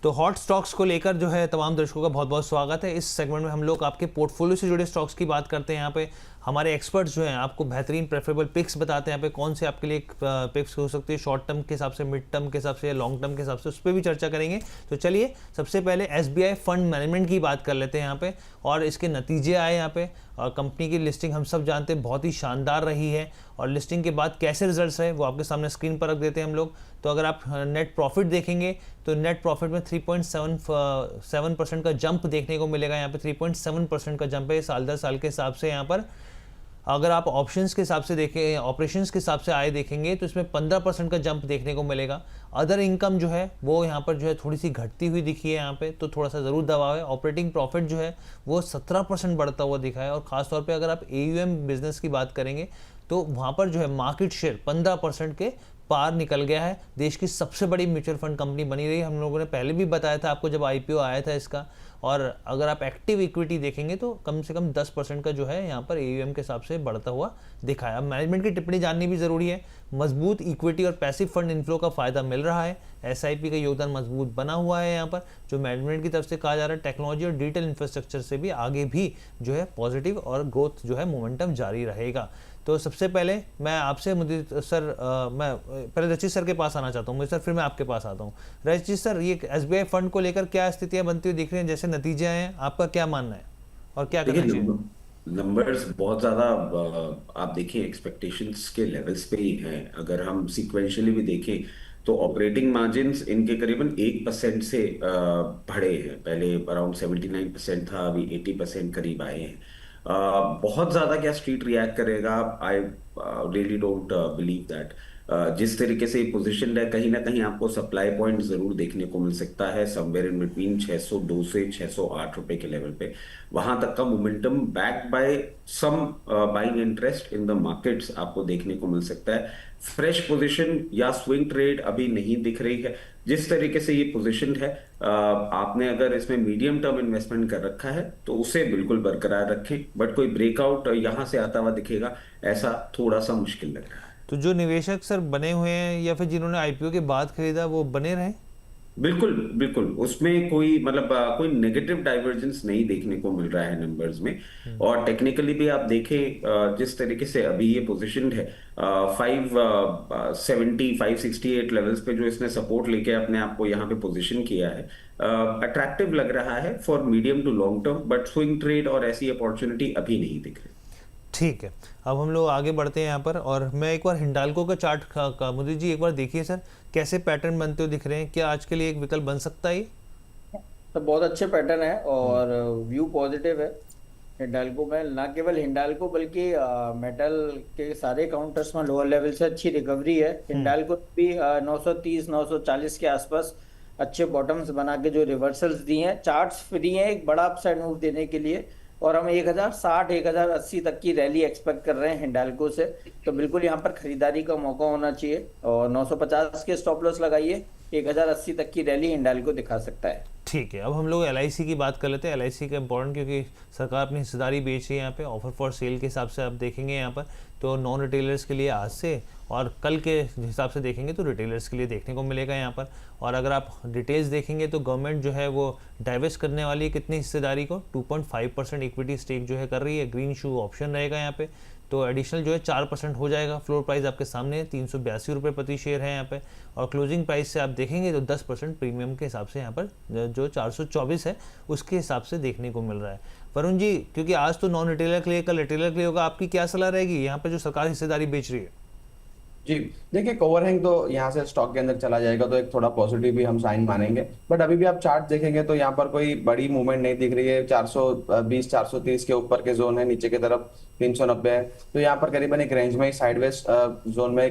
तो hot stocks को लेकर जो है तमाम दर्शकों का बहुत बहुत स्वागत है। इस सेगमेंट में हम लोग आपके पोर्टफोलियो से जुड़े स्टॉक्स की बात करते हैं। यहाँ पे हमारे एक्सपर्ट्स जो हैं आपको बेहतरीन प्रेफरेबल पिक्स बताते हैं यहाँ पे कौन से आपके लिए पिक्स हो सकती है शॉर्ट टर्म के हिसाब से, मिड टर्म के हिसाब से या लॉन्ग टर्म के हिसाब से, उस पर भी चर्चा करेंगे। तो चलिए सबसे पहले SBI फंड मैनेजमेंट की बात कर लेते हैं यहाँ पे, और इसके नतीजे आए यहाँ पे। और कंपनी की लिस्टिंग हम सब जानते हैं बहुत ही शानदार रही है, और लिस्टिंग के बाद कैसे रिजल्ट्स रहे वो आपके सामने स्क्रीन पर रख देते हैं हम लोग। तो अगर आप नेट प्रॉफिट देखेंगे तो नेट प्रॉफिट में 3.7% का जंप देखने को मिलेगा। यहाँ पे 3.7% का जंप है साल दर साल के हिसाब से। यहाँ पर अगर आप ऑप्शंस के हिसाब से देखें, ऑपरेशंस के हिसाब से आए देखेंगे तो इसमें 15% का जंप देखने को मिलेगा। अदर इनकम जो है वो यहाँ पर जो है थोड़ी सी घटती हुई दिखी है यहाँ पे, तो थोड़ा सा ज़रूर दबाव है। ऑपरेटिंग प्रॉफिट जो है वो 17% बढ़ता हुआ दिखा है, और ख़ासतौर पे अगर आप AUM बिजनेस की बात करेंगे तो वहाँ पर जो है मार्केट शेयर 15% के पार निकल गया है। देश की सबसे बड़ी म्यूचुअल फंड कंपनी बनी रही है। हम लोगों ने पहले भी बताया था आपको जब IPO आया था इसका। और अगर आप एक्टिव इक्विटी देखेंगे तो कम से कम 10% का जो है यहाँ पर AUM के हिसाब से बढ़ता हुआ दिखा है। अब मैनेजमेंट की टिप्पणी जाननी भी ज़रूरी है। मजबूत इक्विटी और पैसिव फंड इनफ्लो का फायदा मिल रहा है। SIP का योगदान मजबूत बना हुआ है यहाँ पर, जो मैनेजमेंट की तरफ से कहा जा रहा है। टेक्नोलॉजी और डिजिटल इंफ्रास्ट्रक्चर से भी आगे भी जो है पॉजिटिव और ग्रोथ जो है मोमेंटम जारी रहेगा। तो सबसे पहले मैं आपसे मुदीर सर मैं पहले रचित सर के पास आना चाहता हूँ मुझे सर, फिर मैं आपके पास आता हूँ। रचित सर, ये SBI फंड को लेकर क्या स्थितियाँ बनती हुई दिख रही हैं, जैसे नतीजे आए हैं, आपका क्या मानना है और क्या करना चाहिए? नंबर्स बहुत ज्यादा आप देखिए एक्सपेक्टेशंस के लेवल्स पे ही हैं। अगर हम सीक्वेंशियली भी देखें तो ऑपरेटिंग मार्जिन्स इनके करीबन 1% से बढ़े हैं। पहले अराउंड 79% था, अभी 80% करीब आए हैं। बहुत ज्यादा क्या स्ट्रीट रिएक्ट करेगा, I really don't believe that. जिस तरीके से पोजीशन है, कहीं ना कहीं आपको सप्लाई पॉइंट जरूर देखने को मिल सकता है, समवेयर इन बिटवीन 602 से 608 रुपए के लेवल पे। वहां तक का momentum back by some buying interest in the markets आपको देखने को मिल सकता है। फ्रेश पोजीशन या स्विंग ट्रेड अभी नहीं दिख रही है। जिस तरीके से ये पोजीशन है, आपने अगर इसमें मीडियम टर्म इन्वेस्टमेंट कर रखा है तो उसे बिल्कुल बरकरार रखें, बट कोई ब्रेकआउट यहां से आता हुआ दिखेगा ऐसा थोड़ा सा मुश्किल लग रहा है। तो जो निवेशक सर बने हुए हैं या फिर जिन्होंने IPO के बाद खरीदा वो बने रहे? बिल्कुल बिल्कुल, उसमें कोई मतलब कोई नेगेटिव डाइवर्जेंस नहीं देखने को मिल रहा है नंबर्स में। और टेक्निकली भी आप देखें, जिस तरीके से अभी ये पोजीशनड है 570 568 लेवल्स पे, जो इसने सपोर्ट लेके अपने आप को यहाँ पे पोजीशन किया है, अट्रैक्टिव लग रहा है for medium to long term, but swing trade और ऐसी अपॉर्चुनिटी अभी नहीं दिख रही। ठीक है, अब हम लोग आगे बढ़ते हैं यहाँ पर, और मैं एक बार हिंडाल्को का चार्ट का मुदीर जी एक बार देखिए सर, कैसे पैटर्न बनते हुए दिख रहे हैं। क्या आज के लिए एक विकल्प बन सकता है ये? तो बहुत अच्छे पैटर्न है और व्यू पॉजिटिव है हिंडाल्को में। ना केवल हिंडाल्को बल्कि मेटल के सारे काउंटर्स में लोअर लेवल से अच्छी रिकवरी है। हिंडाल्को भी 930 940 के आसपास अच्छे बॉटम्स बना के जो रिवर्सल्स दिए हैं, चार्ट्स फ्री हैं एक बड़ा अपसाइड मूव देने के लिए, और हम 1060 1080 तक की रैली एक्सपेक्ट कर रहे हैं हिंडाल्को से। तो बिल्कुल यहाँ पर खरीदारी का मौका होना चाहिए, और 950 के स्टॉप लॉस लगाइए। 1080 तक की रैली हिंडाल्को दिखा सकता है। ठीक है, अब हम लोग LIC की बात कर लेते हैं। LIC का इम्पोर्टेंट, क्योंकि सरकार अपनी हिस्सेदारी बेच रही है यहाँ पे। ऑफर फॉर सेल के हिसाब से आप देखेंगे यहाँ पर तो नॉन रिटेलर्स के लिए आज से और कल के हिसाब से देखेंगे तो रिटेलर्स के लिए देखने को मिलेगा यहाँ पर। और अगर आप डिटेल्स देखेंगे तो गवर्नमेंट जो है वो डाइवेस्ट करने वाली है कितनी हिस्सेदारी को, 2.5% इक्विटी स्टेक जो है कर रही है। ग्रीन शू ऑप्शन रहेगा यहाँ पे, तो एडिशनल जो है 4% हो जाएगा। फ्लोर प्राइस आपके सामने है, 382 रुपये प्रति शेयर है यहाँ पे, और क्लोजिंग प्राइस से आप देखेंगे तो 10% प्रीमियम के हिसाब से यहाँ पर जो 424 है उसके हिसाब से देखने को मिल रहा है। वरुण जी, क्योंकि आज तो नॉन रिटेलर के लिए, कल रिटेलर के लिए होगा, आपकी क्या सलाह रहेगी यहाँ पर जो सरकार हिस्सेदारी बेच रही है? जी देखिए, ओवरहैंग तो यहाँ से स्टॉक के अंदर चला जाएगा तो एक थोड़ा पॉजिटिव भी हम साइन मानेंगे, बट अभी भी आप चार्ट देखेंगे तो यहाँ पर कोई बड़ी मूवमेंट नहीं दिख रही है। 420 430 के ऊपर के जोन है, नीचे की तरफ 390 है, तो यहाँ पर करीबन एक रेंज में साइडवेज जोन में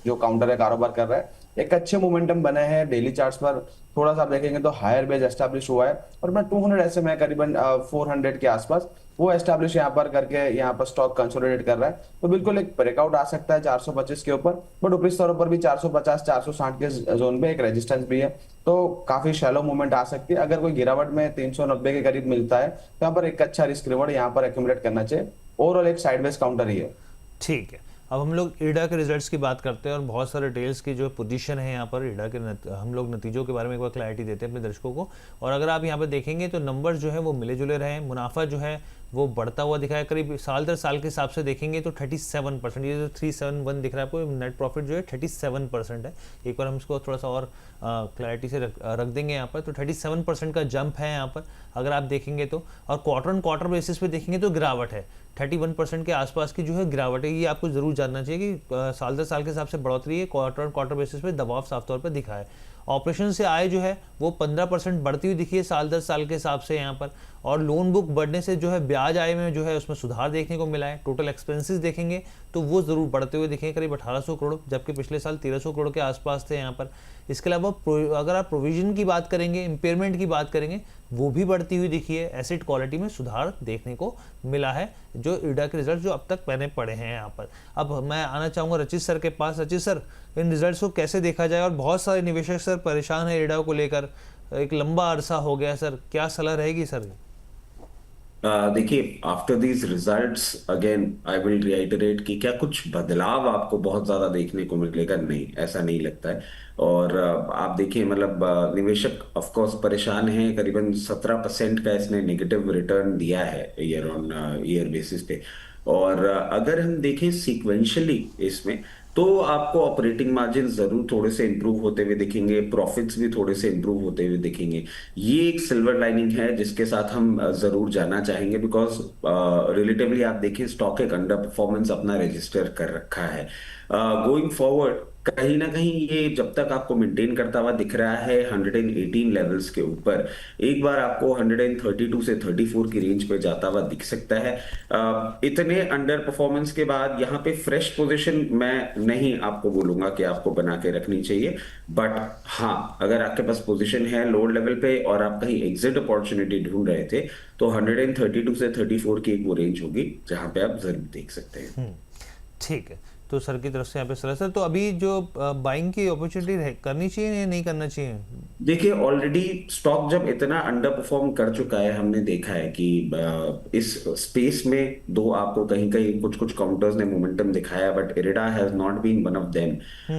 जो काउंटर है कारोबार कर रहा है। एक अच्छे मोमेंटम बने हैं डेली चार्ट्स पर। थोड़ा सा आप देखेंगे तो हायर बेस एस्टैब्लिश हुआ है, और मैं 200 SMA करीबन 400 के आसपास वो एस्टैब्लिश यहाँ पर करके यहाँ पर स्टॉक कंसोलिडेट कर रहा है। तो बिल्कुल एक ब्रेकआउट आ सकता है 425 के ऊपर, बट ऊपरी स्तरों पर भी 450 460 के जोन पे एक रेजिस्टेंस भी है, तो काफी शैलो मूवमेंट आ सकती है। अगर कोई गिरावट में 390 के करीब मिलता है तो यहाँ पर एक अच्छा रिस्क रिवॉर्ड यहाँ पर एक्यूमुलेट करना चाहिए। ओवरऑल एक साइडवेज काउंटर ही है। ठीक है, अब हम लोग ईडा के रिजल्ट्स की बात करते हैं और बहुत सारे डिटेल्स की जो पोजीशन है यहाँ पर ईडा के हम लोग नतीजों के बारे में एक बार क्लैरिटी देते हैं अपने दर्शकों को। और अगर आप यहाँ पर देखेंगे तो नंबर्स जो है वो मिले जुले रहे हैं, मुनाफा जो है वो बढ़ता हुआ दिखा है, करीब साल दर साल के हिसाब से देखेंगे तो 37%, ये जो 371 दिख रहा है आपको, नेट प्रॉफिट जो है 37% है। एक बार हम इसको थोड़ा सा और क्लैरिटी से रख देंगे यहाँ पर, तो 37% का जंप है यहाँ पर अगर आप देखेंगे तो। और क्वार्टर ऑन क्वार्टर बेसिस पे देखेंगे तो गिरावट है, 31% के आसपास की जो है गिरावट है। ये आपको जरूर जानना चाहिए कि साल दर साल के हिसाब से बढ़ोतरी है, क्वार्टर ऑन क्वार्टर बेसिस पे दबाव साफ तौर पर दिखा है। ऑपरेशन से आय जो है वो 15% बढ़ती हुई दिखी है साल दर साल के हिसाब से यहाँ पर। और लोन बुक बढ़ने से जो है ब्याज आय में जो है उसमें सुधार देखने को मिला है। टोटल एक्सपेंसेस देखेंगे तो वो ज़रूर बढ़ते हुए दिखेंगे, करीब 1800 करोड़, जबकि पिछले साल 1300 करोड़ के आसपास थे यहाँ पर। इसके अलावा अगर आप प्रोविजन की बात करेंगे, इम्पेयरमेंट की बात करेंगे, वो भी बढ़ती हुई दिखी है। एसेट क्वालिटी में सुधार देखने को मिला है, जो ईडा के रिजल्ट जो अब तक मैंने पढ़े हैं यहाँ पर। अब मैं आना चाहूँगा रचित सर के पास। रचित सर, इन रिजल्ट्स को कैसे देखा जाए? और बहुत सारे निवेशक सर परेशान है ईडा को लेकर, एक लंबा अरसा हो गया सर, क्या सलाह रहेगी सर? देखिए, after these results again I will reiterate कि क्या कुछ बदलाव आपको बहुत ज्यादा देखने को मिलेगा? नहीं, ऐसा नहीं लगता है। और आप देखिए, मतलब निवेशक ऑफ कोर्स परेशान हैं। करीबन 17% का इसने नेगेटिव रिटर्न दिया है ईयर ऑन ईयर बेसिस पे। और अगर हम देखें सीक्वेंशियली इसमें, तो आपको ऑपरेटिंग मार्जिन जरूर थोड़े से इंप्रूव होते हुए दिखेंगे, प्रॉफिट्स भी थोड़े से इंप्रूव होते हुए दिखेंगे। ये एक सिल्वर लाइनिंग है जिसके साथ हम जरूर जाना चाहेंगे, बिकॉज रिलेटिवली आप देखें स्टॉक एक अंडर परफॉर्मेंस अपना रजिस्टर कर रखा है। गोइंग फॉरवर्ड कहीं ना कहीं ये जब तक आपको मेंटेन करता हुआ दिख रहा है 118 लेवल्स के ऊपर, एक बार आपको 132 से 34 की रेंज पे जाता हुआ दिख सकता है। इतने अंडर परफॉर्मेंस के बाद यहाँ पे फ्रेश पोजीशन मैं नहीं आपको बोलूंगा कि आपको बना के रखनी चाहिए, बट हाँ, अगर आपके पास पोजीशन है लोअर लेवल पे और आप कहीं एग्जिट अपॉर्चुनिटी ढूंढ रहे थे, तो 132 से 34 की एक वो रेंज होगी जहां पे आप जरूर देख सकते हैं। ठीक है, तो सर की तरफ से यहाँ पे सलाह। सर, तो अभी जो बाइंग की अपॉर्चुनिटी करनी चाहिए या नहीं करना चाहिए? देखिए, ऑलरेडी स्टॉक जब इतना अंडर परफॉर्म कर चुका है, हमने देखा है कि इस स्पेस में दो आपको कहीं कहीं कुछ कुछ काउंटर्स ने मोमेंटम दिखाया, but Irida has not been one of them.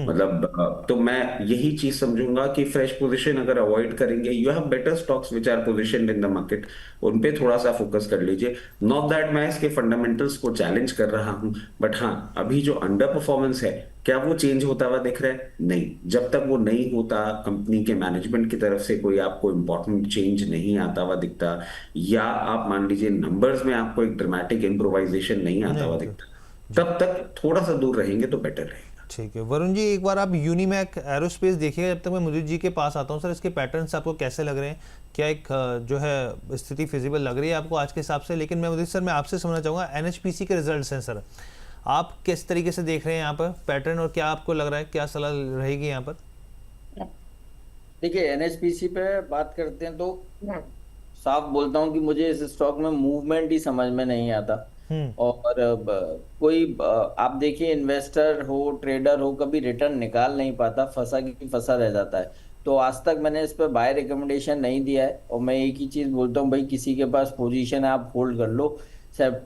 मतलब तो मैं यही चीज समझूंगा कि फ्रेश पोजीशन अगर अवॉइड करेंगे, you have better stocks which are positioned in the market, उन पे थोड़ा सा फोकस कर लीजिए। नॉट दैट मैं इसके फंडामेंटल्स को चैलेंज कर रहा हूं, बट हाँ, अभी जो अंडर परफॉर्मेंस है, क्या वो चेंज होता हुआ दिख रहा है? नहीं। जब तक वो नहीं होता, कंपनी के मैनेजमेंट की तरफ से कोई आपको इंपॉर्टेंट चेंज नहीं आता हुआ दिखता, या आप मान लीजिए नंबर्स में आपको एक ड्रामेटिक इम्प्रोवाइजेशन नहीं आता हुआ दिखता, तब तक थोड़ा सा दूर रहेंगे तो बेटर रहेगा। ठीक है वरुण जी, एक बार आप यूनिमैक एरोस्पेस देखिएगा। जब तक मैं मुदीर जी के पास आता हूँ सर, इसके पैटर्न्स आपको कैसे लग रहे हैं? क्या एक जो है स्थिति फिजिबल लग रही है आपको आज के हिसाब से? लेकिन मैं मुदीर सर, मैं आपसे समझना चाहूँगा, एनएचपीसी के रिजल्ट्स हैं सर, आप किस तरीके से देख रहे हैं यहाँ पर पैटर्न, और क्या आपको लग रहा है, क्या सलाह रहेगी यहाँ पर? देखिए, एनएचपीसी पे बात करते हैं तो साफ बोलता हूँ कि मुझे इस स्टॉक में मूवमेंट ही समझ में नहीं आता। और कोई आप देखिए, इन्वेस्टर हो, ट्रेडर हो, कभी रिटर्न निकाल नहीं पाता, फंसा की फंसा रह जाता है। तो आज तक मैंने इस पर बाय रिकमेंडेशन नहीं दिया है, और मैं एक ही चीज बोलता हूँ, भाई किसी के पास पोजीशन है आप होल्ड कर लो।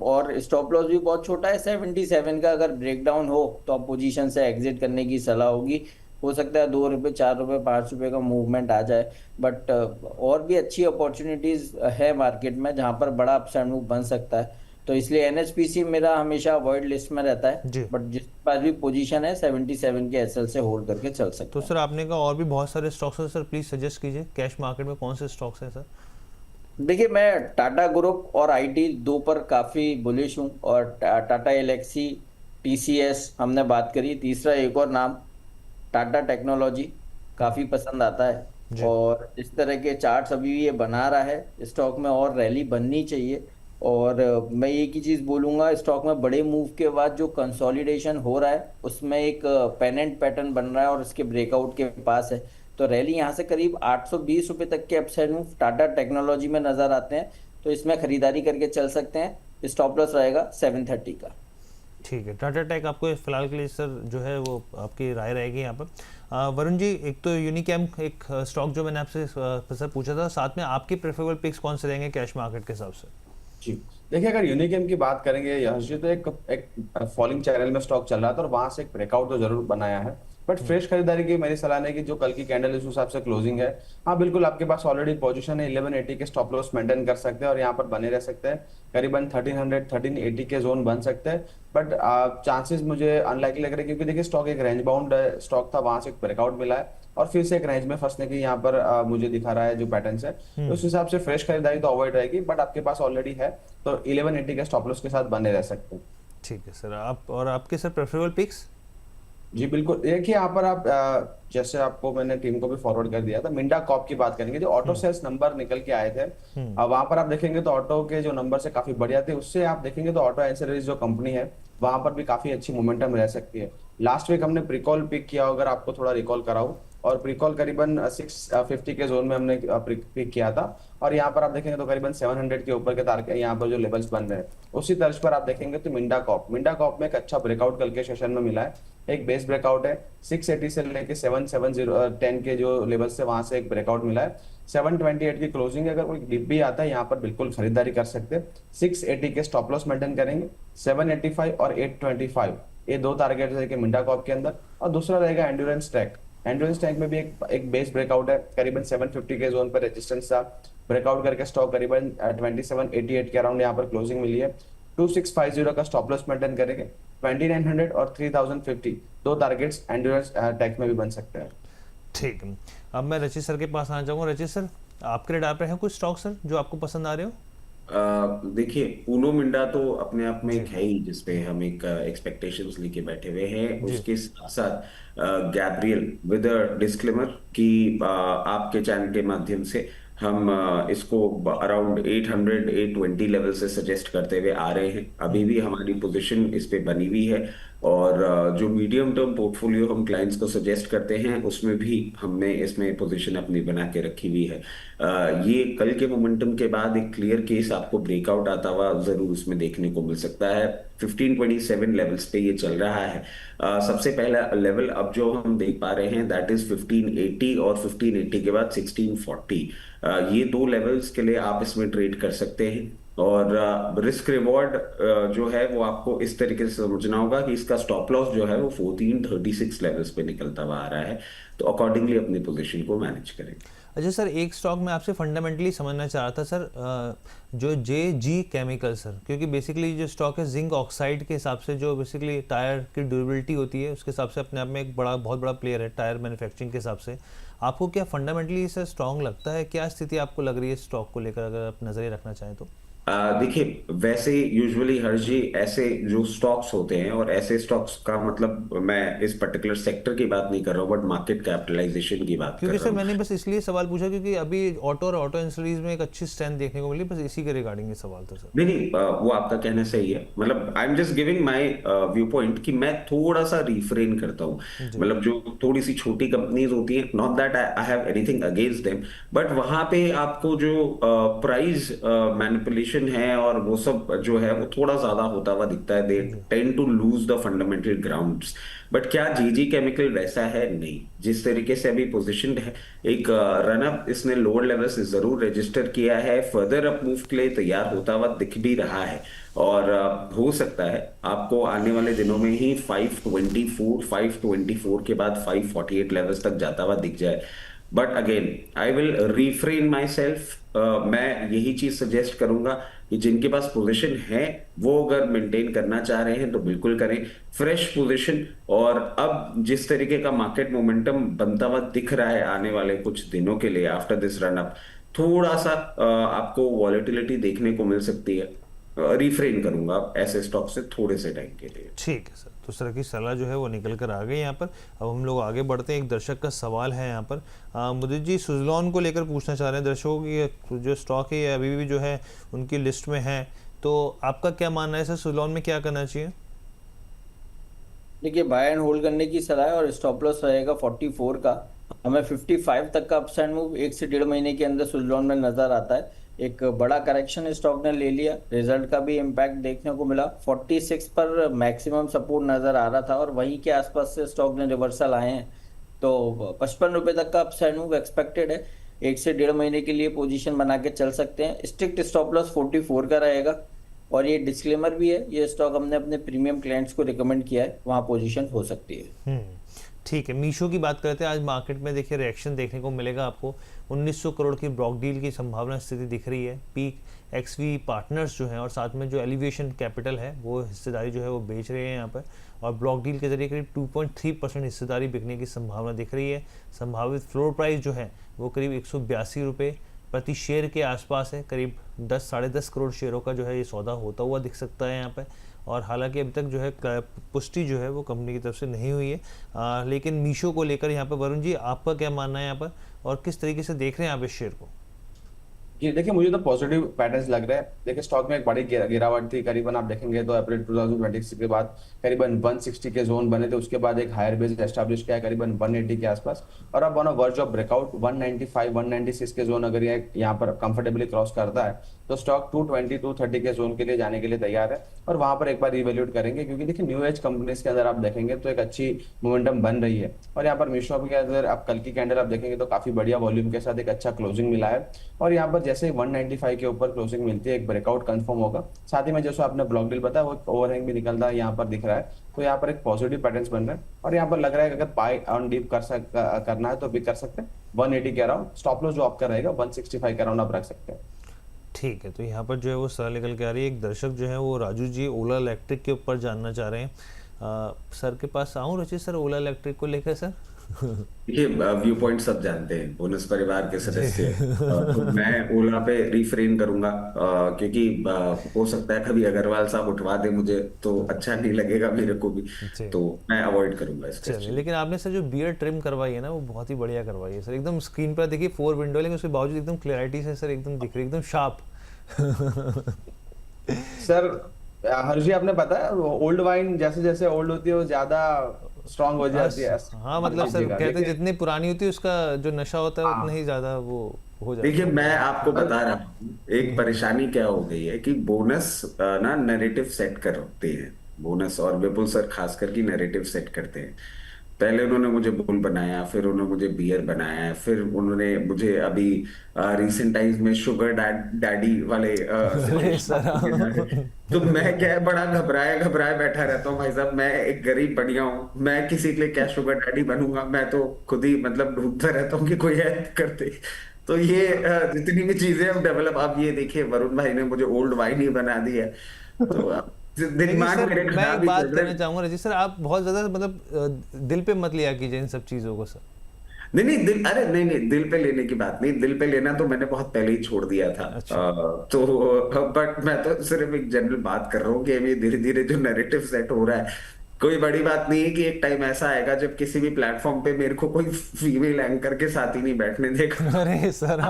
और स्टॉप लॉस भी बहुत छोटा है, 77 का अगर ब्रेकडाउन हो तो आप पोजीशन से एग्जिट करने की सलाह होगी। हो सकता है 2 रुपये, 4 रुपये, 5 रुपये का मूवमेंट आ जाए, बट और भी अच्छी अपॉर्चुनिटीज है मार्केट में जहां पर बड़ा अपसाइड मूव बन सकता है। तो इसलिए एनएचपीसी मेरा हमेशा अवॉइड लिस्ट में रहता है, बट जिसके पास भी पोजीशन है 77 के एसएल से होल्ड करके चल सकते हैं। तो सर आपने कहा और भी बहुत सारे स्टॉक्स हैं सर, प्लीज सजेस्ट कीजिए कैश मार्केट में कौन से स्टॉक्स हैं सर? देखिए, मैं टाटा ग्रुप और आईटी दो पर काफी बुलिश हूँ, और टाटा एलेक्सी, टीसीएस हमने बात करी। तीसरा एक और नाम टाटा टेक्नोलॉजी काफी पसंद आता है, और इस तरह के चार्ट्स अभी भी ये बना रहा है। स्टॉक में और रैली बननी चाहिए। और मैं एक ही चीज बोलूंगा, स्टॉक में बड़े मूव के बाद जो कंसोलिडेशन हो रहा है उसमें एक पेनेंट पैटर्न बन रहा है और इसके ब्रेकआउट के पास है। तो रैली यहाँ से करीब 820 रुपए तक के अपसाइड मूव टाटा टेक्नोलॉजी में नजर आते हैं, तो इसमें खरीदारी करके चल सकते हैं। स्टॉप लॉस रहेगा 730 का। ठीक है, टाटा टेक आपको फिलहाल के लिए सर जो है वो आपकी राय रहेगी यहाँ पर। वरुण जी, एक तो यूनिकैम एक स्टॉक जो मैंने आपसे सर पूछा था, साथ में आपके प्रेफरेबल पिक्स कौन से रहेंगे कैश मार्केट के हिसाब से? जी, देखिए अगर यूनिकेम की बात करेंगे यश जी, तो एक फॉलिंग चैनल में स्टॉक चल रहा था और वहां से एक ब्रेकआउट तो जरूर बनाया है, बट फ्रेश खरीदारी की मेरी सलाह है कि जो कल की कैंडल इस हिसाब से क्लोजिंग है, हाँ बिल्कुल आपके पास ऑलरेडी पोजीशन है, 1180 के स्टॉप लॉस मेंटेन कर सकते हैं और यहाँ पर बने रह सकते हैं। करीबन 1300 1380 के जोन बन सकते हैं, बट चांसेस मुझे अनलाइकली लग रहे हैं, क्योंकि देखिए स्टॉक एक रेंज बाउंड स्टॉक था, वहां से एक ब्रेकआउट मिला है और फिर से एक रेंज में फंसने की यहाँ पर मुझे दिखा रहा है जो पैटर्न्स है, तो उस हिसाब से फ्रेश खरीदारी तो अवॉइड रहेगी, बट आपके पास ऑलरेडी है तो 1180 के स्टॉप लॉस के साथ बने रह सकते हैं। ठीक है सर। आप और आपके सर प्रेफरेबल पिक्स? जी बिल्कुल, देखिए यहाँ पर आप जैसे आपको मैंने टीम को भी फॉरवर्ड कर दिया था, मिंडा कॉप की बात करेंगे, जो ऑटो सेल्स नंबर निकल के आए थे, वहां पर आप देखेंगे तो ऑटो के जो नंबर से काफी बढ़िया थे, उससे आप देखेंगे तो ऑटो एंसिलरीज जो कंपनी है वहां पर भी काफी अच्छी मोमेंटम रह सकती है। लास्ट वीक हमने प्रीकॉल पिक किया, अगर आपको थोड़ा रिकॉल कराऊं, और प्रीकॉल करीबन 650 के जोन में हमने पिक किया था, और यहाँ पर आप देखेंगे तो करीबन 700 के ऊपर के टारगेट यहाँ पर जो लेवल्स बन रहे हैं, उसी तर्ज पर आप देखेंगे तो मिंडा कॉप में एक अच्छा ब्रेकआउट कल के सेशन में मिला है। एक बेस ब्रेकआउट है 680 से लेके 770 के जो लेवल से वहां से एक ब्रेकआउट मिला है। 728 की क्लोजिंग है, अगर कोई डिप भी आता है यहाँ पर बिल्कुल खरीदारी कर सकते हैं। 680 के स्टॉप लॉस मेंटेन करेंगे, 785 और 825 ये दो टारगेट रहेंगे मिंडा कॉप के अंदर। और दूसरा रहेगा एंड्योरेंस टैंक। एंड्योरेंस टैंक में भी एक बेस ब्रेकआउट है, करीबन 750 के जोन पर रेजिस्टेंस था, ब्रेकआउट करके स्टॉक करीबन 2788 के अराउंड यहाँ पर क्लोजिंग मिली है। 2650 का स्टॉप लॉस मेंटेन करेंगे, 2900 और 3050 दो टारगेट्स एंड्योरेंस टैंक में भी बन सकते हैं। ठीक है। अब मैं रचित सर के पास आना चाहूँगा। रचित सर, आपके रडार पे है कुछ स्टॉक सर जो आपको पसंद आ रहे हो? देखिए उनो मिंडा तो अपने आप में एक है ही, जिसपे हम एक एक्सपेक्टेशंस लेके बैठे हुए हैं। उसके साथ साथ गैब्रियल विद अ डिस्क्लेमर कि आपके चैनल के माध्यम से हम इसको अराउंड 800 820 लेवल से सजेस्ट करते हुए आ रहे हैं। अभी भी हमारी पोजीशन इस पे बनी हुई है, और जो मीडियम टर्म पोर्टफोलियो हम क्लाइंट्स को सजेस्ट करते हैं उसमें भी हमने इसमें पोजीशन अपनी बना के रखी हुई है। ये कल के मोमेंटम के बाद एक क्लियर केस आपको ब्रेकआउट आता हुआ जरूर उसमें देखने को मिल सकता है। 1527 लेवल्स पे ये चल रहा है। सबसे पहला लेवल अब जो हम देख पा रहे हैं दैट इज 1580, और 1580 के बाद 1640। ये दो लेवल्स के लिए आप इसमें ट्रेड कर सकते हैं। और रिस्क रिवॉर्ड जो है वो आपको इस तरीके से समझना होगा कि इसका स्टॉप लॉस जो है वो 1436 लेवल्स पे निकलता हुआ आ रहा है, तो अकॉर्डिंगली अपनी पोजीशन को मैनेज करें। अच्छा सर, एक स्टॉक मैं आपसे फंडामेंटली समझना चाह रहा था सर, जो JG केमिकल सर, क्योंकि बेसिकली जो स्टॉक है जिंक ऑक्साइड के हिसाब से जो बेसिकली टायर की ड्यूरेबिलिटी होती है उसके हिसाब से अपने आप में एक बहुत बड़ा प्लेयर है टायर मैन्युफैक्चरिंग के हिसाब से। आपको क्या फंडामेंटली सर स्ट्रॉन्ग लगता है? क्या स्थिति आपको लग रही है स्टॉक को लेकर, अगर आप नजरिए रखना चाहें तो? देखिए वैसे यूजुअली हर जी ऐसे जो स्टॉक्स होते हैं, और ऐसे स्टॉक्स का मतलब मैं इस पर्टिकुलर सेक्टर की बात नहीं कर रहा हूँ बट मार्केट कैपिटलाइजेशन की बात कर क्योंकि रहा सर हूँ। मैंने बस इसलिए सवाल पूछा क्योंकि अभी ऑटो और ऑटो इंडस्ट्रीज में एक अच्छी स्ट्रेंथ देखने को मिली, बस इसी के रिगार्डिंग ये सवाल था सर। नहीं नहीं, वो आपका कहना सही है। मतलब I am just giving my view point कि मैं थोड़ा सा रिफ्रेन करता हूँ। मतलब जो थोड़ी सी छोटी कंपनीज होती हैं, not that I have anything against them, but वहां पे आपको जो प्राइस मैनिपुलेशन है और वो सब जो है वो थोड़ा ज्यादा होता हुआ दिखता है। They tend to lose the fundamental grounds. But क्या JG केमिकल वैसा है? नहीं। जिस तरीके से अभी पोजीशनड है, एक रन अप इसने लोअर लेवल से जरूर रजिस्टर किया है, फर्दर अप मूव के लिए तैयार होता हुआ दिख भी रहा है। और हो सकता है आपको आने वाले दिनों में ही 524 के बाद 548 लेवल्स तक जाता हुआ दिख जाए। But again I will refrain my self. मैं यही चीज सजेस्ट करूंगा कि जिनके पास पोजीशन है वो अगर मेंटेन करना चाह रहे हैं तो बिल्कुल करें फ्रेश पोजीशन। और अब जिस तरीके का मार्केट मोमेंटम बनता हुआ दिख रहा है आने वाले कुछ दिनों के लिए आफ्टर दिस रन अप, थोड़ा सा आपको वॉलेटिलिटी देखने को मिल सकती है। रिफ्रेन करूंगा ऐसे स्टॉक से थोड़े से टाइम के लिए। ठीक है सर, तो सर की सलाह जो है वो निकल कर आ गई यहाँ पर। अब हम लोग आगे बढ़ते हैं। एक दर्शक का सवाल है यहाँ पर, मुदीर जी सुज़लॉन को लेकर पूछना चाह रहे हैं दर्शकों की जो स्टॉक है ये अभी भी जो है उनकी लिस्ट में है, तो आपका क्या मानना है सर, सुज़लॉन में क्या करना चाहिए? देखिए बाय एंड होल्ड करने की सलाह है, और स्टॉप लॉस रहेगा 44 का। हमें 55 तक का अपसाइड मूव 1 से 1.5 महीने के अंदर सुज़लॉन में नजर आता है। एक बड़ा करेक्शन स्टॉक ने ले लिया, रिजल्ट का भी इम्पैक्ट देखने को मिला। 46 पर मैक्सिमम सपोर्ट नजर आ रहा था और वहीं के आसपास से स्टॉक ने रिवर्सल आए हैं, तो 55 रुपए तक का अपसाइड मूव एक्सपेक्टेड है। 1 से 1.5 महीने के लिए पोजीशन बना के चल सकते हैं। स्ट्रिक्ट स्टॉप लॉस 44 का रहेगा। और ये डिस्क्लेमर भी है, ये स्टॉक हमने अपने प्रीमियम क्लाइंट्स को रिकमेंड किया है, वहाँ पोजीशन हो सकती है। ठीक है, मीशो की बात करते हैं। आज मार्केट में देखिए रिएक्शन देखने को मिलेगा आपको। 1900 करोड़ की ब्लॉक डील की संभावना स्थिति दिख रही है। पीक एक्सवी पार्टनर्स जो हैं और साथ में जो एलिवेशन कैपिटल है वो हिस्सेदारी जो है वो बेच रहे हैं यहाँ पर, और ब्लॉक डील के जरिए करीब 2.3% हिस्सेदारी बिकने की संभावना दिख रही है। संभावित फ्लोर प्राइस जो है वो करीब 182 रुपये प्रति शेयर के आसपास है। करीब 10-10.5 करोड़ शेयरों का जो है ये सौदा होता हुआ दिख सकता है यहाँ पर। और हालांकि अभी तक जो है पुष्टि जो है वो कंपनी की तरफ से नहीं हुई है, लेकिन मीशो को लेकर यहाँ पर वरुण जी आपका क्या मानना है यहाँ पर, और किस तरीके से देख रहे हैं आप इस शेयर को? जी देखिए, मुझे तो पॉजिटिव पैटर्न्स लग रहे हैं। देखिए स्टॉक में एक बड़ी गिरावट थी, करीबन आप देखेंगे तो अप्रैल 2026 के बाद करीबन 160 के जोन बने थे, उसके बाद एक हायर बेस एस्टैब्लिश किया करीबन 180 के आसपास, और अब on a verge of breakout 195 196 के जोन अगर यहाँ पर कंफर्टेबली क्रॉस करता है तो स्टॉक 220 230 के जोन के लिए जाने के लिए तैयार है, और वहां पर एक बार रिवैल्यूएट करेंगे, क्योंकि देखिए न्यू एज कंपनीज के अंदर आप देखेंगे तो एक अच्छी मोमेंटम बन रही है। और यहाँ पर मीशो के अंदर आप कल की कैंडल आप देखेंगे तो काफी बढ़िया वॉल्यूम के साथ एक अच्छा क्लोजिंग मिला है, और यहाँ पर जैसे 195 के ऊपर क्लोजिंग मिलती है एक ब्रेकआउट कंफर्म होगा। साथ ही में जैसे आपने ब्लॉक डील बताया वो ओवरहैंग भी निकलता है यहाँ पर दिख रहा है, तो यहाँ पर एक पॉजिटिव पैटर्न्स बन रहे हैं, और यहाँ पर लग रहा है कि अगर बाय ऑन डीप करना है तो भी कर सकते हैं। 180 के अराउंड स्टॉप लॉस जो आपका रहेगा 165 के अराउंड आप रख सकते हैं। ठीक है, तो यहाँ पर जो है वो सलाह निकल के आ रही है। एक दर्शक जो है वो राजू जी ओला इलेक्ट्रिक के ऊपर जानना चाह रहे हैं। सर के पास आऊँ रचित सर ओला इलेक्ट्रिक को लेकर सर? ये व्यू पॉइंट सब जानते हैं, बोनस परिवार के सदस्य तो मैं ओला पे रिफ्रेन करूंगा, क्योंकि हो सकता है कभी अग्रवाल साहब उठवा दे मुझे तो अच्छा नहीं लगेगा मेरे को भी, तो मैं अवॉइड करूंगा इस चलिए, लेकिन आपने सर जो बियर्ड ट्रिम करवाई है ना वो बहुत ही बढ़िया करवाई है सर। एकदम स्क्रीन पर देखिए 4 विंडो, लेकिन उसके बावजूद एकदम क्लैरिटी से सर एकदम दिख रही है, एकदम शार्प। सर हर्ष जी आपने बताया ओल्ड वाइन जैसे जैसे ओल्ड होती है वो ज्यादा स्ट्रांग हो जाती है। हाँ मतलब सर कहते हैं जितनी पुरानी होती है उसका जो नशा होता है उतना ही ज्यादा वो हो जाता है। देखिए मैं आपको बता रहा हूँ एक परेशानी क्या हो गई है कि बोनस ना नैरेटिव सेट करते हैं, बोनस और विपुल सर खास करके नैरेटिव सेट करते हैं। पहले उन्होंने मुझे बुल बनाया, फिर उन्होंने मुझे बियर बनाया, फिर उन्होंने मुझे अभी रिसेंट टाइम्स में शुगर डैडी वाले तो मैं क्या है बड़ा घबराया बैठा रहता हूँ भाई साहब। मैं एक गरीब बढ़िया हूँ, मैं किसी के लिए क्या शुगर डैडी बनूंगा, मैं तो खुद ही मतलब ढूंढता रहता हूँ कि कोई हेल्प करते। तो ये जितनी भी चीजें अब डेवलप, आप ये देखिए वरुण भाई ने मुझे ओल्ड वाइन ही बना दिया, तो दिमाग मेरे मैं खराब एक ही बात चल रहे करना चाहूंगा रजित सर, आप बहुत ज्यादा मतलब दिल पे मत लिया कीजिए इन सब चीजों को सर। नहीं दिल, अरे नहीं दिल पे लेने की बात नहीं, दिल पे लेना तो मैंने बहुत पहले ही छोड़ दिया था। अच्छा। तो बट मैं तो सिर्फ एक जनरल बात कर रहा हूँ कि अभी धीरे धीरे जो नैरेटिव सेट हो रहा है, कोई बड़ी बात नहीं है कि एक टाइम ऐसा आएगा जब किसी भी प्लेटफॉर्म पे मेरे को कोई फीमेल एंकर के साथ ही नहीं बैठने देगा। अरे सर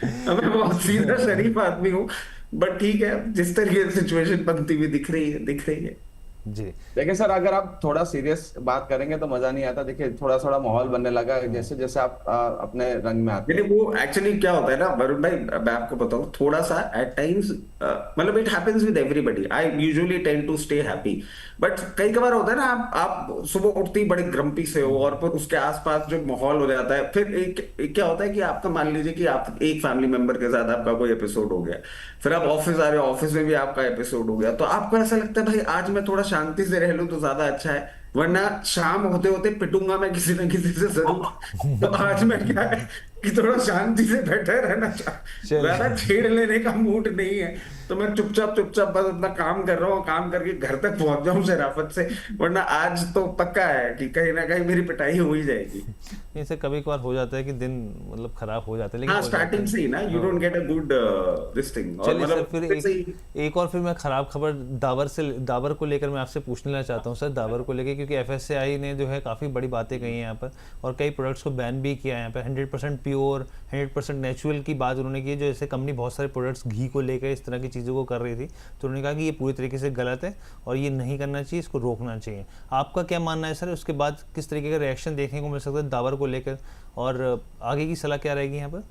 मैं बहुत सीधा शरीफ आदमी हूँ, बट ठीक है जिस तरीके से सिचुएशन बनती हुई दिख रही है। जी देखिए सर अगर आप थोड़ा सीरियस बात करेंगे तो मजा नहीं आता। देखिए थोड़ा थोड़ा माहौल बनने लगा जैसे जैसे आप अपने रंग में आते हैं। वो एक्चुअली क्या होता है ना वरुण भाई, मैं आपको बताऊं थोड़ा सा एट टाइम्स मतलब it happens with everybody, I usually tend to stay happy, but कई कबार होता है ना आप सुबह उठते ही बड़े ग्रम्पी से हो और फिर उसके आसपास जो माहौल हो जाता है, फिर एक क्या होता है कि आपका मान लीजिए कि आप एक फैमिली मेंबर के साथ आपका कोई एपिसोड हो गया, फिर आप ऑफिस आ रहे हो, ऑफिस में भी आपका एपिसोड हो गया, तो आपको ऐसा लगता है भाई आज मैं थोड़ा शांति से रह लूं तो ज्यादा अच्छा है, वरना शाम होते होते पिटूंगा मैं किसी न किसी से जरूर। तो आज मैं क्या है कि थोड़ा शांति से बैठे रहना ज्यादा छेड़ लेने का मूड नहीं है, तो मैं चुपचाप बस अपना काम कर रहा हूँ, काम करके घर तक पहुंच जाऊं शराफत से, वरना आज तो पक्का है कि कहीं ना कहीं मेरी पिटाई हो ही जाएगी। इसे कभी कभार हो जाता है कि दिन मतलब खराब हो जाते हैं, लेकिन हाँ स्टार्टिंग से ही ना you don't get a good this thing. चलिए सर फिर एक और फिर मैं खराब खबर दावर को लेकर मैं आपसे पूछना चाहता हूँ सर, दावर को लेकर, क्योंकि एफएससीआई ने जो है काफ़ी बड़ी बातें कही हैं यहाँ पर और कई प्रोडक्ट्स को बैन भी किया है यहाँ पर। 100% प्योर 100% नेचुरल की बात उन्होंने की है, जो जैसे कंपनी बहुत सारे प्रोडक्ट्स घी को लेकर इस तरह की चीज़ों को कर रही थी, तो उन्होंने कहा कि ये पूरी तरीके से गलत है और ये नहीं करना चाहिए, इसको रोकना चाहिए। आपका क्या मानना है सर, उसके बाद किस तरीके का रिएक्शन देखने को मिल सकता है दावर को लेकर और आगे की सलाह क्या रहेगी यहाँ पर?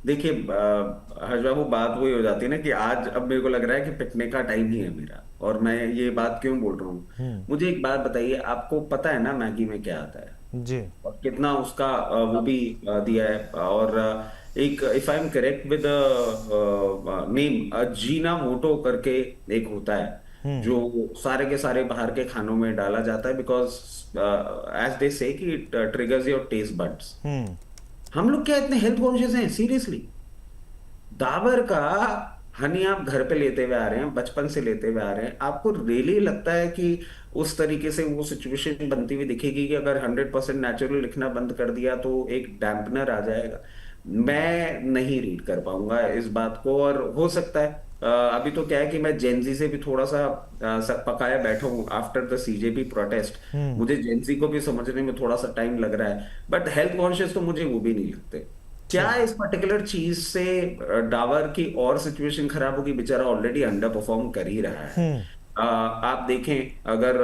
देखिए हर्ष बाबू बात वही हो जाती है ना कि आज अब मेरे को लग रहा है कि पिटने का टाइम ही है मेरा, और मैं ये बात क्यों बोल रहा हूँ। मुझे एक बात बताइए, आपको पता है ना मैगी में क्या आता है जी, और कितना उसका वो भी दिया है, और एक if I am correct with name Ajinomoto करके एक होता है जो सारे के सारे बाहर के खानों में डाला जाता है बिकॉज एज दे से कि it triggers your taste buds. हम लोग क्या इतने हेल्थ कॉन्शियस हैं सीरियसली? डाबर का हनी आप घर पे लेते हुए आ रहे हैं, बचपन से लेते हुए आ रहे हैं, आपको रियली लगता है कि उस तरीके से वो सिचुएशन बनती हुई दिखेगी कि अगर 100% नेचुरल लिखना बंद कर दिया तो एक डैम्पनर आ जाएगा? मैं नहीं रीड कर पाऊंगा इस बात को। और हो सकता है अभी तो क्या है कि मैं जेनजी से भी थोड़ा सा पकाया बैठा हूँ आफ्टर द सीजेपी प्रोटेस्ट। मुझे जेनजी को भी समझने में थोड़ा सा टाइम लग रहा है, बट हेल्थ कॉन्शियस तो मुझे वो भी नहीं लगते। क्या इस पर्टिकुलर चीज से डाबर की और सिचुएशन खराब होगी? बेचारा ऑलरेडी अंडर परफॉर्म कर ही रहा है। आप देखें अगर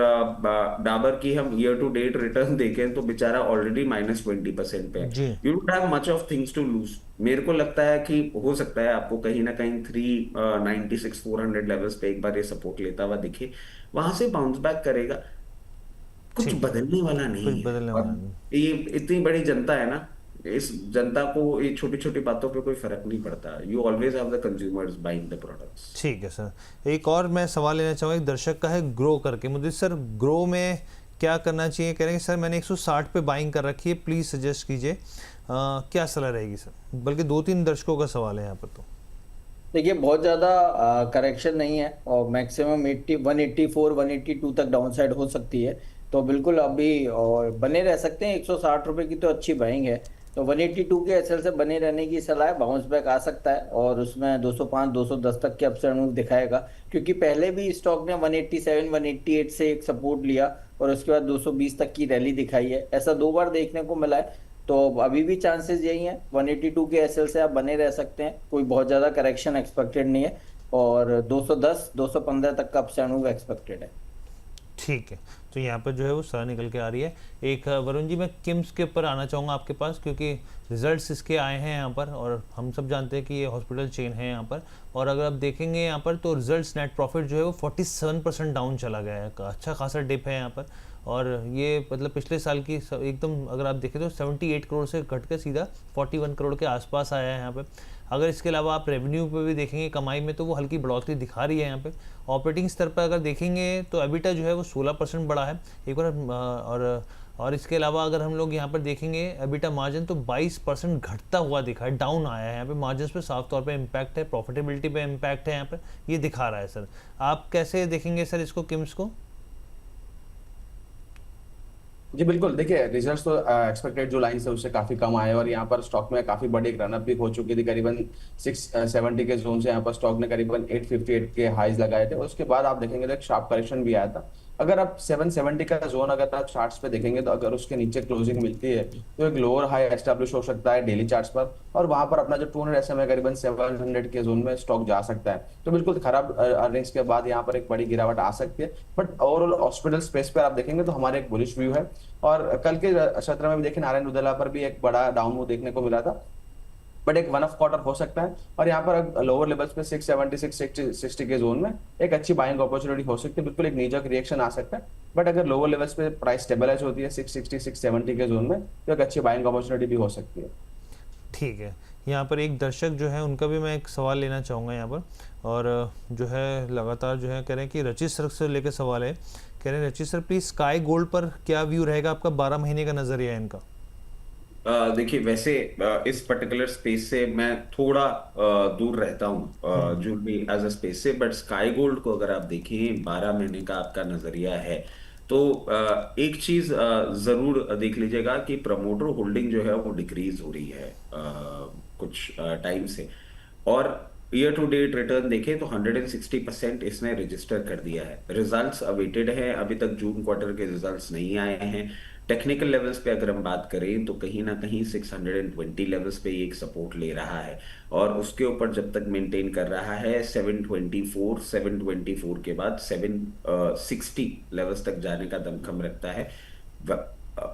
डाबर की हम ईयर टू डेट रिटर्न देखें तो बेचारा ऑलरेडी -20% पे जी। है। You don't have much of things to lose. मेरे को लगता है कि हो सकता है आपको कहीं ना कहीं 396 400 लेवल्स पे एक बार ये सपोर्ट लेता हुआ दिखे, वहां से बाउंस बैक करेगा। कुछ ठीक, बदलने वाला कुछ नहीं है। बदलने और वाला नहीं। ये इतनी बड़ी जनता है ना, इस जनता को ये छोटी छोटी बातों पे कोई फर्क नहीं पड़ता। You always have the consumers buying the products. ठीक है सर, एक और मैं सवाल लेना चाहूँगा, एक दर्शक का है ग्रो करके। मुझे सर ग्रो में क्या करना चाहिए? कह रहे हैं सर मैंने 160 पे बाइंग कर रखी है, प्लीज़ सजेस्ट कीजिए क्या सलाह रहेगी सर? बल्कि 2-3 दर्शकों का सवाल है यहाँ पर। तो देखिए बहुत ज़्यादा करेक्शन नहीं है और मैक्सिमम 184 182 तक डाउनसाइड हो सकती है, तो बिल्कुल अभी और बने रह सकते हैं। 160 रुपये की तो अच्छी बाइंग है, तो 182 के एसएल से बने रहने की सलाह है। बाउंस बैक आ सकता है और उसमें 205 210 तक के अपसाइड मूव दिखाएगा, क्योंकि पहले भी स्टॉक ने 187 188 से एक सपोर्ट लिया और उसके बाद 220 तक की रैली दिखाई है। ऐसा 2 बार देखने को मिला है, तो अभी भी चांसेस यही हैं। 182 के एसएल से आप बने रह सकते हैं, कोई बहुत ज़्यादा करेक्शन एक्सपेक्टेड नहीं है और 210 215 तक का अपसाइड मूव एक्सपेक्टेड है। ठीक है, तो यहाँ पर जो है वो सलाह निकल के आ रही है। एक वरुण जी, मैं किम्स के ऊपर आना चाहूँगा आपके पास, क्योंकि रिजल्ट्स इसके आए हैं यहाँ पर और हम सब जानते हैं कि ये हॉस्पिटल चेन है यहाँ पर। और अगर आप देखेंगे यहाँ पर तो रिजल्ट्स नेट प्रॉफिट जो है वो 47% डाउन चला गया है, अच्छा खासा डिप है यहाँ पर। और ये मतलब पिछले साल की एकदम अगर आप देखें तो 78 करोड़ से घट के सीधा 41 करोड़ के आसपास आया है यहाँ पे। अगर इसके अलावा आप रेवेन्यू पे भी देखेंगे, कमाई में, तो वो हल्की बढ़ोतरी दिखा रही है यहाँ पे। ऑपरेटिंग स्तर पर अगर देखेंगे तो एबिटा जो है वो 16% बढ़ा है एक बार। और इसके अलावा अगर हम लोग यहाँ पर देखेंगे एबिटा मार्जिन तो 22% घटता हुआ दिखा है, डाउन आया है यहाँ पे। मार्जिन पे साफ तौर पे इम्पैक्ट है, प्रॉफिटेबिलिटी पे इम्पैक्ट है यहाँ पर, ये दिखा रहा है सर। आप कैसे देखेंगे सर इसको, किम्स को? जी बिल्कुल, देखिए रिजल्ट्स तो एक्सपेक्टेड जो लाइन से उससे काफी कम आए और यहाँ पर स्टॉक में काफी बड़ी एक रनअप भी हो चुकी थी। करीबन 670 के जोन से यहाँ पर स्टॉक ने करीबन 858 के हाईज लगाए थे और उसके बाद आप देखेंगे तो एक शार्प करेक्शन भी आया था। अगर आप 770 का जोन अगर आप चार्ट्स पे देखेंगे तो अगर उसके नीचे क्लोजिंग मिलती है तो एक लोअर हाई एस्टैब्लिश हो सकता है डेली चार्ट्स पर, और वहां पर अपना जो 200 SMA है करीबन 700 के जोन में स्टॉक जा सकता है। तो बिल्कुल खराब अर्निंग्स के बाद यहाँ पर एक बड़ी गिरावट आ सकती है, बट ओवरऑल हॉस्पिटल स्पेस पर आप देखेंगे तो हमारे एक बुलिश व्यू है। और कल के सत्र में भी देखें नारायण रुद्रला पर भी एक बड़ा डाउन मूव देखने को मिला था, बट एक वन ऑफ क्वार्टर हो सकता है। और यहाँ पर लोअर लेवल्स पे 670 60 के जोन में एक अच्छी बाइंग अपॉर्चुनिटी हो सकती है। बिल्कुल एक नीजक रिएक्शन आ सकता है, बट अगर लोअर लेवल्स पे प्राइस स्टेबलाइज होती है 660 670 के जोन में तो एक अच्छी बाइंग अपॉर्चुनिटी भी हो सकती है। ठीक है, यहाँ पर एक दर्शक जो है उनका भी मैं एक सवाल लेना चाहूँगा यहाँ पर, और जो है लगातार जो है कह रहे हैं कि रचित सर से लेकर सवाल है। कह रहे हैं रचित सर प्लीज स्काई गोल्ड पर क्या व्यू रहेगा आपका, 12 महीने का नजरिया है इनका? देखिए वैसे इस पर्टिकुलर स्पेस से मैं थोड़ा दूर रहता हूँ ज्वेलरी एज अ स्पेस से, बट स्काई गोल्ड को अगर आप देखें 12 महीने का आपका नजरिया है तो एक चीज जरूर देख लीजिएगा कि प्रमोटर होल्डिंग जो है वो डिक्रीज हो रही है कुछ टाइम से। और ईयर टू डेट रिटर्न देखें तो 160% इसने रजिस्टर कर दिया है। रिजल्ट्स अवेटेड हैं, अभी तक जून क्वार्टर के रिजल्ट्स नहीं आए हैं। टेक्निकल लेवल्स पे अगर हम बात करें तो कहीं ना कहीं 620 लेवल्स पे एक सपोर्ट ले रहा है और उसके ऊपर जब तक मेंटेन कर रहा है 724 के बाद 760 लेवल्स तक जाने का दमखम रखता है।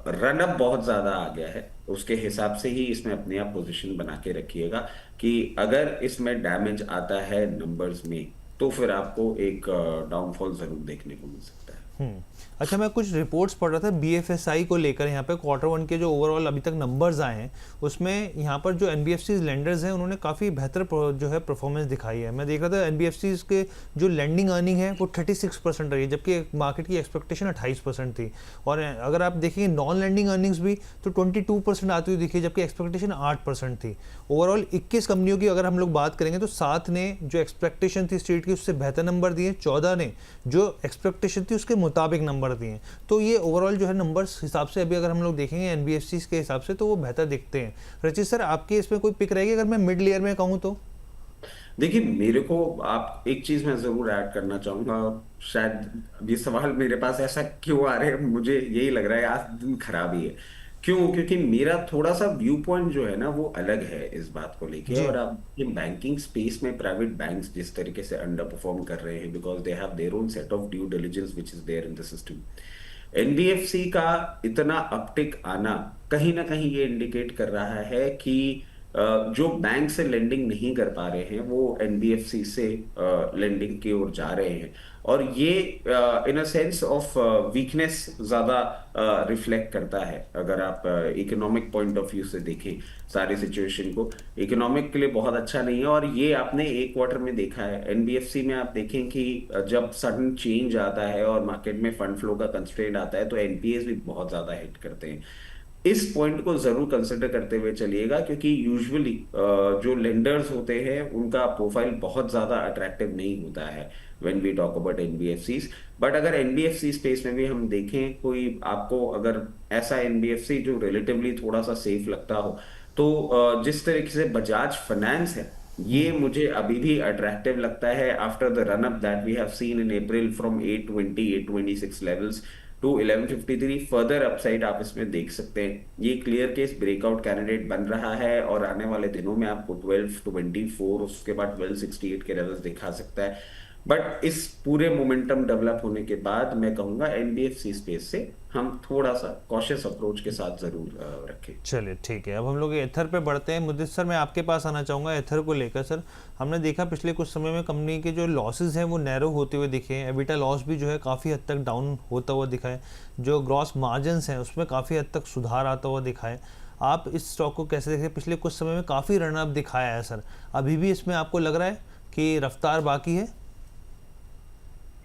रनअप बहुत ज्यादा आ गया है, उसके हिसाब से ही इसमें अपने आप पोजीशन बना के रखिएगा कि अगर इसमें डैमेज आता है नंबर्स में तो फिर आपको एक डाउनफॉल जरूर देखने को मिल सकता है। अच्छा, मैं कुछ रिपोर्ट्स पढ़ रहा था बीएफएसआई को लेकर, यहाँ पे Q1 के जो ओवरऑल अभी तक नंबर्स आए हैं उसमें यहाँ पर जो एनबीएफसी लेंडर्स हैं उन्होंने काफ़ी बेहतर जो है परफॉर्मेंस दिखाई है। मैं देख रहा था एनबीएफसी के जो लेंडिंग अर्निंग है वो 36% रही है, जबकि मार्केट की एक्सपेक्टेशन 28% थी। और अगर आप देखेंगे नॉन लेंडिंग अर्निंग्स भी तो 22% आती हुई दिखी, जबकि एक्सपेक्टेशन 8% थी। ओवरऑल 21 कंपनियों की अगर हम लोग बात करेंगे तो 7 ने जो एक्सपेक्टेशन थी स्ट्रीट की उससे बेहतर नंबर दिए, 14 ने जो एक्सपेक्टेशन थी उसके मुताबिक नंबर दिए। तो ये ओवरऑल जो है नंबर्स हिसाब से अभी अगर हम लोग देखेंगे एनबीएफसी के हिसाब से तो वो बेहतर दिखते हैं। रचित सर, आपकी इसमें कोई पिक रहेगी अगर मैं मिड लेयर में कहूँ तो? देखिए, मेरे को आप एक चीज मैं जरूर ऐड करना चाहूंगा। शायद ये सवाल मेरे पास ऐसा क्यों आ रहे हैं, मुझे यही लग रहा है आज दिन खराब ही है। क्यों? क्योंकि मेरा थोड़ा सा व्यू पॉइंट जो है ना वो अलग है इस बात को लेके। जी। और आप ये बैंकिंग स्पेस में प्राइवेट बैंक्स जिस तरीके से अंडर परफॉर्म कर रहे हैं, because they have their own set of due diligence which is there in the system. NBFC का इतना अपटिक आना कहीं ना कहीं ये इंडिकेट कर रहा है कि जो बैंक से लेंडिंग नहीं कर पा रहे हैं वो एनबीएफसी से लेंडिंग की ओर जा रहे हैं। और ये इन अ सेंस ऑफ वीकनेस ज्यादा रिफ्लेक्ट करता है। अगर आप इकोनॉमिक पॉइंट ऑफ व्यू से देखें सारी सिचुएशन को, इकोनॉमिक के लिए बहुत अच्छा नहीं है। और ये आपने एक क्वार्टर में देखा है एनबीएफसी में। आप देखें कि जब सडन चेंज आता है और मार्केट में फंड फ्लो का कंस्ट्रेंट आता है तो एनपीएस भी बहुत ज्यादा हिट करते हैं। इस पॉइंट को जरूर कंसिडर करते हुए चलिएगा, क्योंकि यूजुअली जो लेंडर्स होते हैं उनका प्रोफाइल बहुत ज्यादा अट्रैक्टिव नहीं होता है when we talk about NBFCs. But अगर एनबीएफसी स्पेस में भी हम देखें, कोई आपको अगर ऐसा एनबीएफसी जो रिलेटिवली थोड़ा सा सेफ लगता हो, तो जिस तरीके से बजाज फाइनेंस है ये मुझे अभी भी अट्रैक्टिव लगता है। After the run up that we have seen in April from 826 levels to 1153, further upside आप इसमें देख सकते हैं। ये क्लियर केस ब्रेकआउट कैंडिडेट बन रहा है और आने वाले दिनों में आपको 1224 उसके बाद 1268 के लेवल्स दिखा सकता है। बट इस पूरे मोमेंटम डेवलप होने के बाद मैं कहूंगा एनबीएफसी स्पेस से हम थोड़ा सा कॉशियस अप्रोच के साथ जरूर रखें। चलिए ठीक है, अब हम लोग एथर पे बढ़ते हैं। मुद्दत सर, मैं आपके पास आना चाहूँगा एथर को लेकर। सर, हमने देखा पिछले कुछ समय में कंपनी के जो लॉसेज हैं वो नैरो होते हुए दिखे हैं। एबिटा लॉस भी जो है काफ़ी हद तक डाउन होता हुआ दिखा है। जो ग्रॉस मार्जिन्स हैं उसमें काफ़ी हद तक सुधार आता हुआ दिखा है। आप इस स्टॉक को कैसे देखें? पिछले कुछ समय में काफ़ी रनअप दिखाया है सर, अभी भी इसमें आपको लग रहा है कि रफ्तार बाकी है?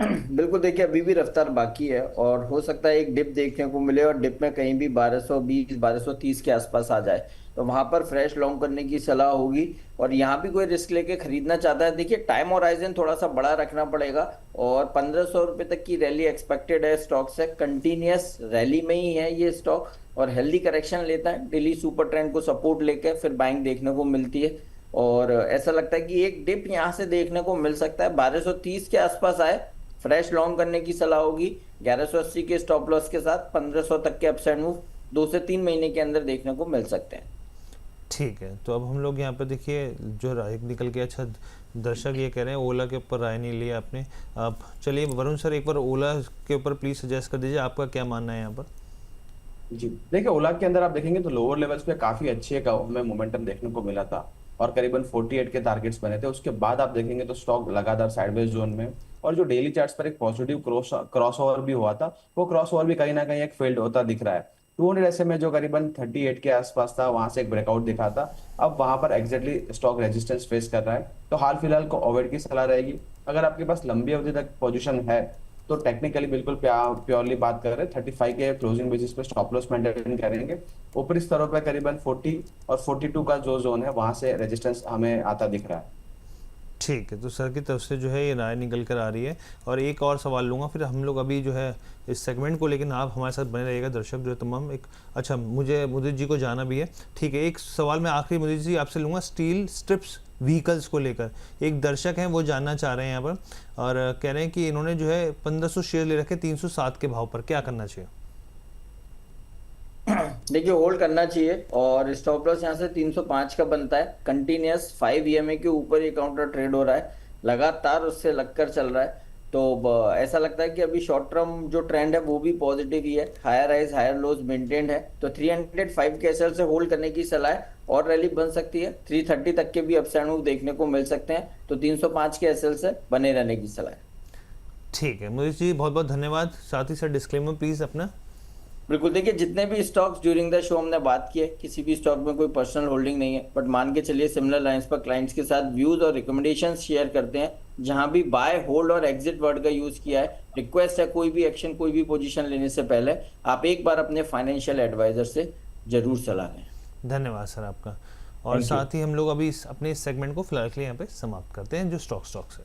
बिल्कुल, देखिए अभी भी रफ्तार बाकी है और हो सकता है एक डिप देखने को मिले और डिप में कहीं भी 1220 1230 के आसपास आ जाए, तो वहां पर फ्रेश लॉन्ग करने की सलाह होगी। और यहाँ भी कोई रिस्क लेके खरीदना चाहता है, देखिए टाइम होराइजन थोड़ा सा बड़ा रखना पड़ेगा और 1500 रुपए तक की रैली एक्सपेक्टेड है स्टॉक से। कंटिन्यूस रैली में ही है ये स्टॉक और हेल्दी करेक्शन लेता है, डेली सुपर ट्रेंड को सपोर्ट लेकर फिर बाइंग देखने को मिलती है। और ऐसा लगता है कि एक डिप यहाँ से देखने को मिल सकता है, 1230 के आसपास आए, फ्रेश लॉन्ग करने की सलाह होगी। 1180 के स्टॉप लॉस के साथ 1500 तक के अपसाइड मूव 2 से 3 महीने के अंदर देखने को मिल सकते हैं। ठीक है, तो अब हम लोग यहाँ पे देखिए जो राय निकल के, अच्छा दर्शक ये कह रहे हैं ओला के ऊपर राय नहीं लिया आपने। अब चलिए वरुण सर, एक बार ओला के ऊपर प्लीज सजेस्ट कर दीजिए, आपका क्या मानना है यहाँ पर? जी, देखिए ओला के अंदर आप देखेंगे तो लोअर लेवल्स पे काफी अच्छे में मोमेंटम देखने को मिला था और करीबन 48 के टारगेट्स बने थे। उसके बाद आप देखेंगे तो स्टॉक लगातार साइडवेज जोन में, और जो डेली चार्ट्स पर एक पॉजिटिव क्रॉस ओवर भी हुआ था, वो क्रॉस ओवर भी कहीं ना कहीं एक फेल्ड होता दिख रहा है। 200 SMA जो करीबन 38 के आसपास था, वहां से एक ब्रेकआउट दिखा था। अब वहां पर एग्जैक्टली स्टॉक रेजिस्टेंस फेस कर रहा है, तो हाल फिलहाल को अवॉइड की सलाह रहेगी। अगर आपके पास लंबी अवधि तक पोजीशन है तो टेक्निकली बिल्कुल प्योरली बात कर रहे हैं 35 के क्लोजिंग बेसिस पे स्टॉप लॉस मेंटेन करेंगे। ऊपरी स्तरों पर करीबन 40 और 42 का जो जोन है वहां से रेजिस्टेंस हमें आता दिख रहा है। ठीक है, तो सर की तरफ से जो है ये राय निकल कर आ रही है। और एक और सवाल लूँगा, फिर हम लोग अभी जो है इस सेगमेंट को, लेकिन आप हमारे साथ बने रहिएगा दर्शक जो है तमाम। एक अच्छा, मुझे मुदित जी को जाना भी है, ठीक है। एक सवाल मैं आखिरी मुदित जी आपसे लूँगा स्टील स्ट्रिप्स व्हीकल्स को लेकर। एक दर्शक हैं वो जानना चाह रहे हैं यहाँ पर और कह रहे हैं कि इन्होंने जो है 1500 शेयर ले रखे 307 के भाव पर, क्या करना चाहिए? देखिए होल्ड करना चाहिए और स्टॉप लॉस यहाँ से 305 का बनता है। कंटिन्यूस 5 EMA के ऊपर ये काउंटर ट्रेड हो रहा है, लगातार उससे लगकर चल रहा है। तो ऐसा लगता है कि अभी शॉर्ट टर्म जो ट्रेंड है वो भी पॉजिटिव ही है, higher highs higher lows maintained है। तो 305 के एसएल से होल्ड करने की सलाह है और रैली बन सकती है। 330 तक के भी अपसाइड मूव देखने को मिल सकते हैं, तो 305 के एसएल से बने रहने की सलाह है। ठीक है मुनीष जी, बहुत बहुत धन्यवाद। साथ ही साथ डिस्क्लेमर प्लीज अपना। बिल्कुल, देखिए जितने भी स्टॉक्स ड्यूरिंग द शो हमने बात की है, किसी भी स्टॉक में कोई पर्सनल होल्डिंग नहीं है, बट मान के चलिए सिमिलर लाइंस पर क्लाइंट्स के साथ व्यूज और रिकमेंडेशंस शेयर करते हैं। जहां भी बाय, होल्ड और एग्जिट वर्ड का यूज किया है, रिक्वेस्ट है कोई भी एक्शन, कोई भी पोजीशन लेने से पहले आप एक बार अपने फाइनेंशियल एडवाइजर से जरूर सलाह लें। धन्यवाद सर आपका। और साथ ही हम लोग अभी अपने इस सेगमेंट को फिलहाल के लिए यहाँ पे समाप्त करते हैं जो स्टॉक्स है।